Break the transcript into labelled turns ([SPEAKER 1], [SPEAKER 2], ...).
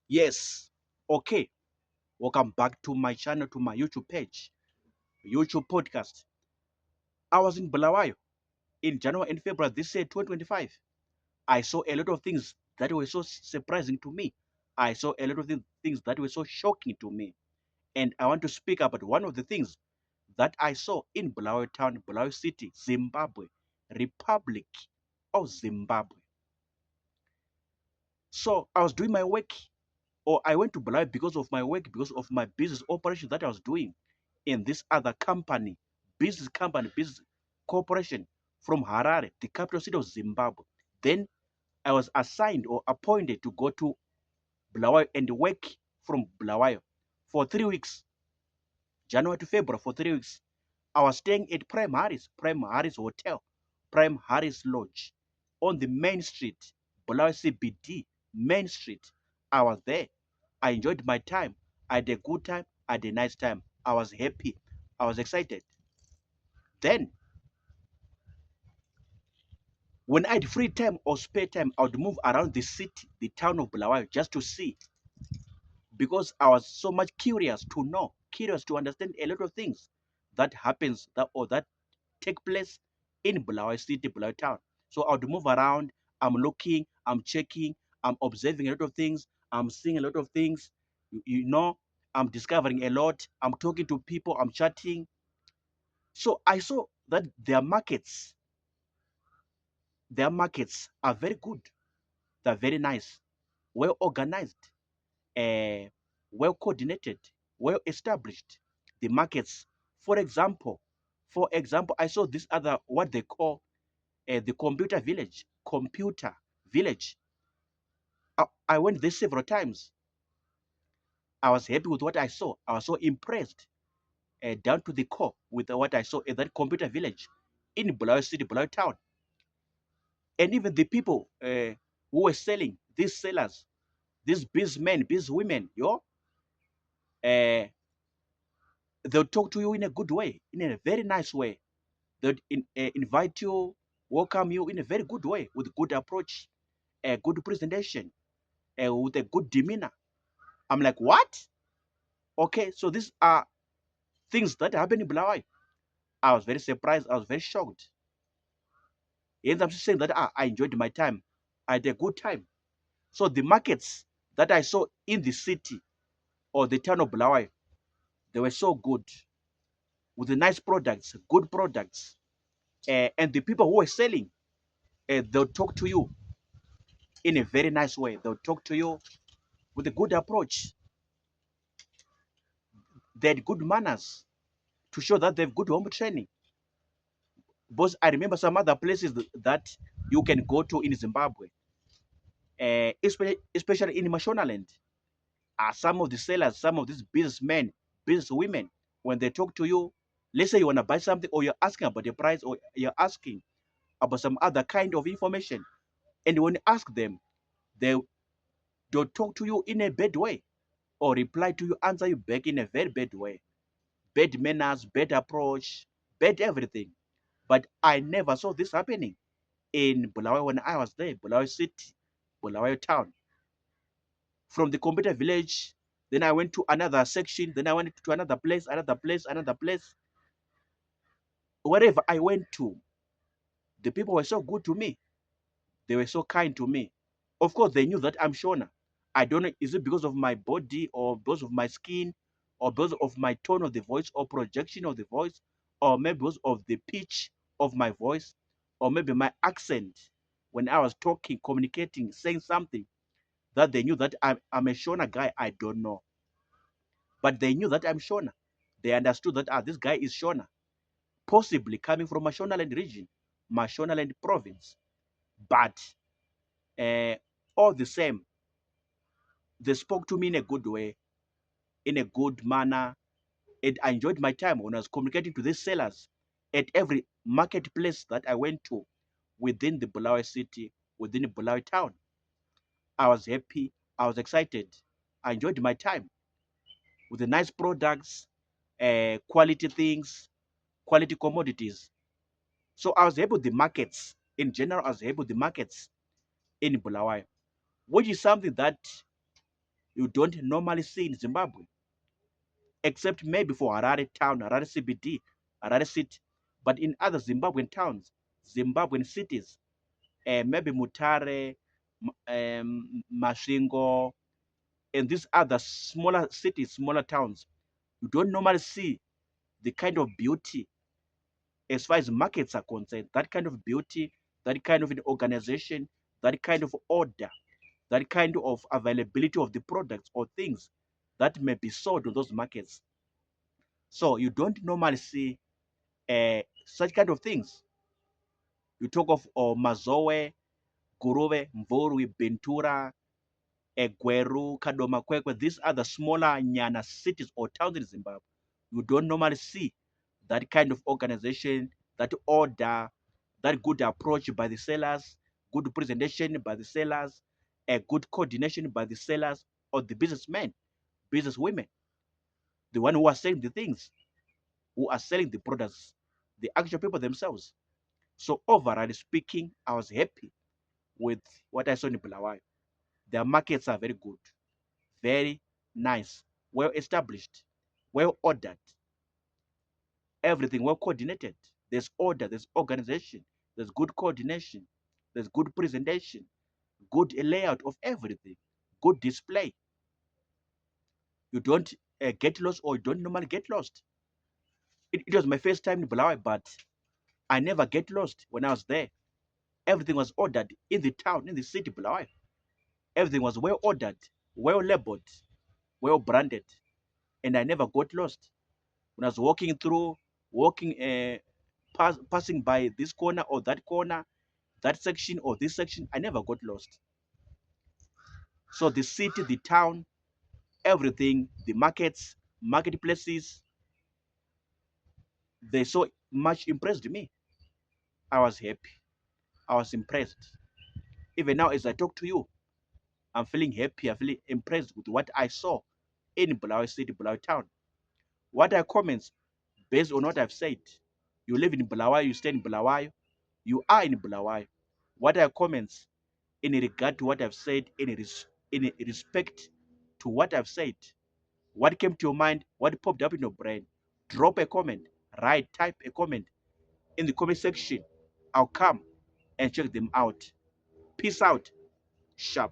[SPEAKER 1] Yes. Okay. Welcome back to my channel, to my YouTube page, YouTube podcast. I was in Bulawayo in January and February this year, 2025. I saw a lot of things that were so surprising to me. I saw a lot of things that were so shocking to me. And I want to speak about one of the things that I saw in Bulawayo town, Bulawayo city, Zimbabwe, Republic of Zimbabwe. So I was doing my work, or I went to Bulawayo because of my work, because of my business operation that I was doing in this other company, business corporation from Harare, the capital city of Zimbabwe. Then I was assigned or appointed to go to Bulawayo and work from Bulawayo for 3 weeks, January to February, for 3 weeks. I was staying at Prime Harris Hotel, Prime Harris Lodge on the main street, Bulawayo CBD, main street. I was there. I enjoyed my time. I had a good time. I had a nice time. I was happy. I was excited. Then, when I had free time or spare time, I would move around the city, the town of Bulawayo, just to see, because I was so much curious to know, curious to understand a lot of things that happens that take place in Bulawayo city, Bulawayo town. So I would move around. I'm looking. I'm checking. I'm observing a lot of things. I'm seeing a lot of things. I'm discovering a lot. I'm talking to people. I'm chatting. So I saw that their markets are very good. They're very nice, well organized, uh, well coordinated, well established. The markets, for example, I saw this other what they call the computer village. Computer village. I went there several times. I was happy with what I saw. I was so impressed, down to the core, with what I saw in that computer village in Bulawayo City, Bulawayo town. And even the people who were selling, these sellers, these businessmen, businesswomen, uh, they'll talk to you in a good way, in a very nice way. They'll invite you, welcome you in a very good way, with good approach, a good presentation, with a good demeanor. I'm like, what? Okay, so these are things that happen in Bulawayo. I was very surprised. I was very shocked. And I'm saying that I enjoyed my time. I had a good time. So the markets that I saw in the city or the town of Bulawayo, they were so good, with the nice products, good products. And the people who were selling, they'll talk to you in a very nice way. They'll talk to you with a good approach. They had good manners to show that they have good home training. Because I remember some other places that you can go to in Zimbabwe, especially in Mashonaland. Some of the sellers, some of these businessmen, businesswomen, when they talk to you, let's say you want to buy something, or you're asking about the price, or you're asking about some other kind of information, and when you ask them, they don't talk to you in a bad way, or reply to you, answer you back in a very bad way. Bad manners, bad approach, bad everything. But I never saw this happening in Bulawayo when I was there, Bulawayo City, Bulawayo Town. From the computer village, then I went to another section, then I went to another place, another place, another place. Wherever I went to, the people were so good to me. They were so kind to me. Of course, they knew that I'm Shona. I don't know, is it because of my body, or because of my skin, or because of my tone of the voice, or projection of the voice, or maybe because of the pitch of my voice, or maybe my accent when I was talking, communicating, saying something, that they knew that I'm a Shona guy. I don't know. But they knew that I'm Shona. They understood that this guy is Shona, possibly coming from Mashonaland region, Mashonaland province. But uh, all the same, they spoke to me in a good way, in a good manner, and I enjoyed my time when I was communicating to these sellers at every marketplace that I went to within the Bulawayo city, within the Bulawayo town. I was happy. I was excited. I enjoyed my time with the nice products, quality things, quality commodities. So I was happy with the markets in general. I was happy with the markets in Bulawayo, which is something that you don't normally see in Zimbabwe, except maybe for Harare town, Harare CBD, Harare city. But in other Zimbabwean towns, Zimbabwean cities, maybe Mutare, Masvingo, and these other smaller cities, smaller towns, you don't normally see the kind of beauty as far as markets are concerned, that kind of beauty, that kind of an organization, that kind of order, that kind of availability of the products or things that may be sold on those markets. So you don't normally see such kind of things. You talk of Mazoe, Guruve, Mvorwi, Bentura, Gweru, Kadoma, Kwekwe. These are the smaller Nyana cities or towns in Zimbabwe. You don't normally see that kind of organization, that order, that good approach by the sellers, good presentation by the sellers, a good coordination by the sellers or the businessmen, businesswomen, the one who are selling the things, who are selling the products, the actual people themselves. So overall speaking, I was happy with what I saw in Bulawayo. Their markets are very good, very nice, well established, well ordered, everything well coordinated. There's order, there's organization, there's good coordination, there's good presentation, good layout of everything, good display. You don't get lost or you don't normally get lost. It was my first time in Bulawayo, but I never get lost when I was there. Everything was ordered in the town, in the city, Bulawayo. Everything was well ordered, well labeled, well branded, and I never got lost. When I was walking through, walking, passing by this corner, that section or this section, I never got lost. So the city, the town, everything, the markets, marketplaces, they so much impressed me. I was happy. I was impressed. Even now, as I talk to you, I'm feeling happy. I'm feeling impressed with what I saw in Bulawayo City, Bulawayo Town. What are comments based on what I've said? You live in Bulawayo, you stay in Bulawayo, you are in Bulawayo. What are comments in regard to what I've said, in respect to what I've said? What came to your mind? What popped up in your brain? Drop a comment, write, type a comment in the comment section. I'll come and check them out. Peace out. Sharp.